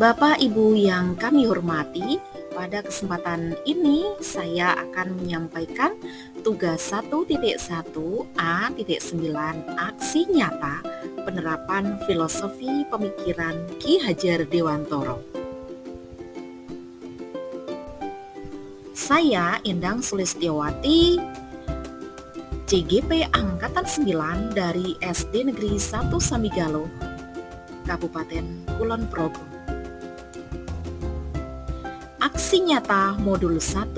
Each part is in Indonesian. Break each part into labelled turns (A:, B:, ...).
A: Bapak Ibu yang kami hormati, pada kesempatan ini saya akan menyampaikan tugas 1.1 A.9 Aksi Nyata Penerapan Filosofi Pemikiran Ki Hajar Dewantoro. Saya Endang Sulistiawati, CGP Angkatan 9 dari SD Negeri 1 Samigalo, Kabupaten Kulon Progo. Aksi nyata modul 1.1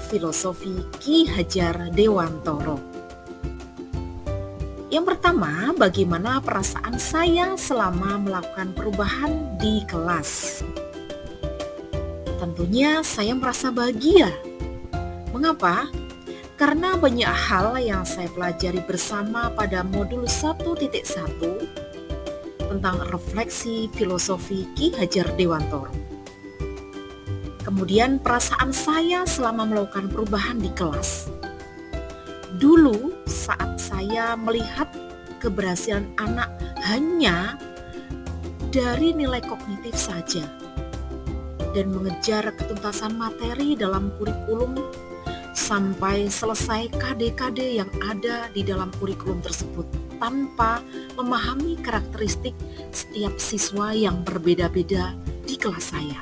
A: Filosofi Ki Hajar Dewantoro. Yang pertama, bagaimana perasaan saya selama melakukan perubahan di kelas? Tentunya saya merasa bahagia. Mengapa? Karena banyak hal yang saya pelajari bersama pada modul 1.1 tentang refleksi filosofi Ki Hajar Dewantoro. Kemudian perasaan saya selama melakukan perubahan di kelas. Dulu saat saya melihat keberhasilan anak hanya dari nilai kognitif saja dan mengejar ketuntasan materi dalam kurikulum sampai selesai KD-KD yang ada di dalam kurikulum tersebut tanpa memahami karakteristik setiap siswa yang berbeda-beda di kelas saya.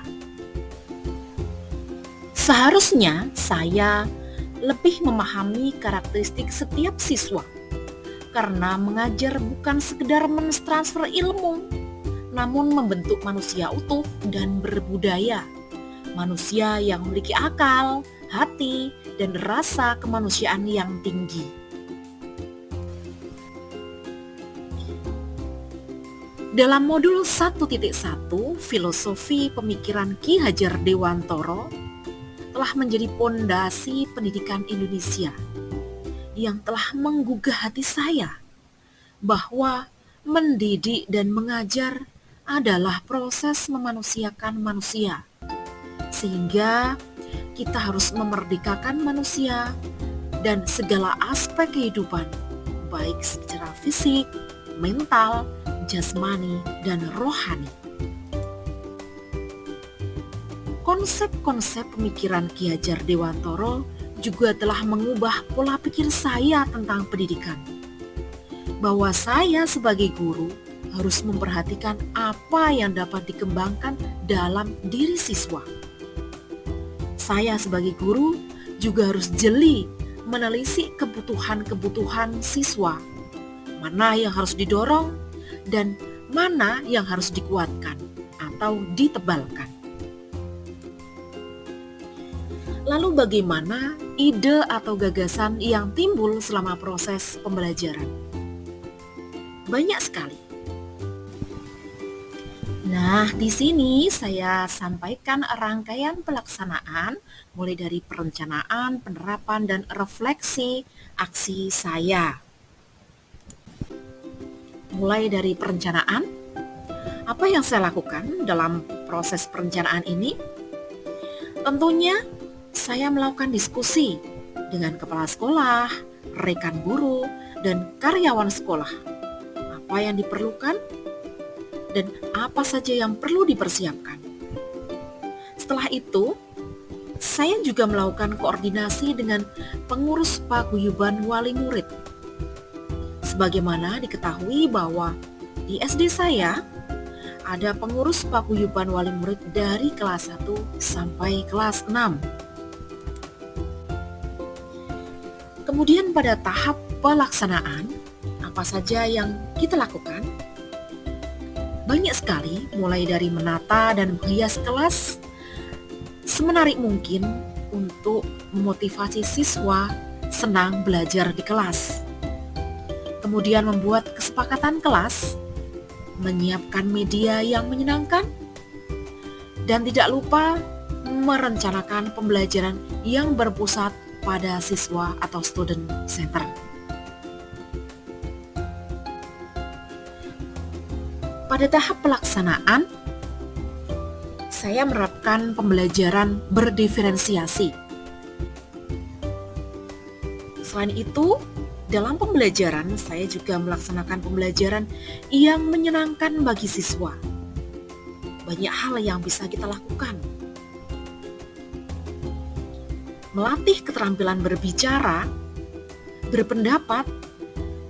A: Seharusnya saya lebih memahami karakteristik setiap siswa, karena mengajar bukan sekedar mentransfer ilmu, namun membentuk manusia utuh dan berbudaya, manusia yang memiliki akal, hati, dan rasa kemanusiaan yang tinggi. Dalam modul 1.1 Filosofi Pemikiran Ki Hajar Dewantoro telah menjadi pondasi pendidikan Indonesia yang telah menggugah hati saya bahwa mendidik dan mengajar adalah proses memanusiakan manusia, sehingga kita harus memerdekakan manusia dan segala aspek kehidupan, baik secara fisik, mental, jasmani, dan rohani. Konsep-konsep pemikiran Ki Hajar Dewantoro juga telah mengubah pola pikir saya tentang pendidikan. Bahwa saya sebagai guru harus memperhatikan apa yang dapat dikembangkan dalam diri siswa. Saya sebagai guru juga harus jeli menelisik kebutuhan-kebutuhan siswa, mana yang harus didorong dan mana yang harus dikuatkan atau ditebalkan. Lalu bagaimana ide atau gagasan yang timbul selama proses pembelajaran? Banyak sekali. Nah, di sini saya sampaikan rangkaian pelaksanaan mulai dari perencanaan, penerapan, dan refleksi aksi saya. Mulai dari perencanaan, apa yang saya lakukan dalam proses perencanaan ini? Tentunya saya melakukan diskusi dengan kepala sekolah, rekan guru, dan karyawan sekolah. Apa yang diperlukan dan apa saja yang perlu dipersiapkan. Setelah itu, saya juga melakukan koordinasi dengan pengurus paguyuban wali murid. Sebagaimana diketahui bahwa di SD saya ada pengurus paguyuban wali murid dari kelas 1 sampai kelas 6. Kemudian pada tahap pelaksanaan, apa saja yang kita lakukan? Banyak sekali, mulai dari menata dan menghias kelas semenarik mungkin untuk memotivasi siswa senang belajar di kelas. Kemudian membuat kesepakatan kelas, menyiapkan media yang menyenangkan, dan tidak lupa merencanakan pembelajaran yang berpusat pada siswa atau student center. Pada tahap pelaksanaan, saya menerapkan pembelajaran berdiferensiasi. Selain itu, dalam pembelajaran saya juga melaksanakan pembelajaran yang menyenangkan bagi siswa. banyak hal yang bisa kita lakukan. Melatih keterampilan berbicara, berpendapat,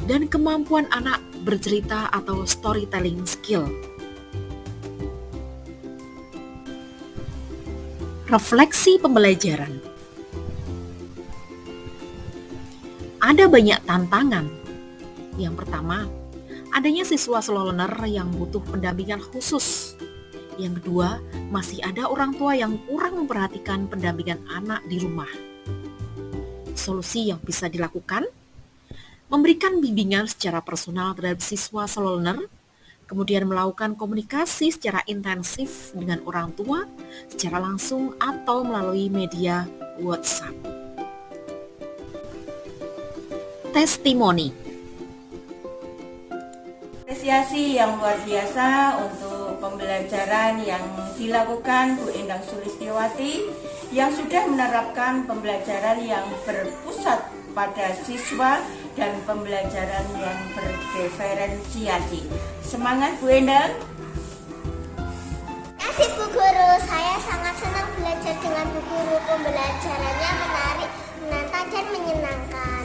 A: dan kemampuan anak bercerita atau storytelling skill. Refleksi pembelajaran. Ada banyak tantangan. Yang pertama, adanya siswa slow learner yang butuh pendampingan khusus. Yang kedua, masih ada orang tua yang kurang memperhatikan pendampingan anak di rumah. Solusi yang bisa dilakukan, memberikan bimbingan secara personal terhadap siswa slow learner, kemudian melakukan komunikasi secara intensif dengan orang tua, secara langsung atau melalui media WhatsApp. Testimoni.
B: Apresiasi yang luar biasa untuk pembelajaran yang dilakukan Bu Endang Sulistiawati yang sudah menerapkan pembelajaran yang berpusat pada siswa dan pembelajaran yang berdiferensiasi. Semangat Bu Endang!
C: Terima kasih Bu Guru, saya sangat senang belajar dengan Bu Guru. Pembelajarannya menarik, menantang dan menyenangkan.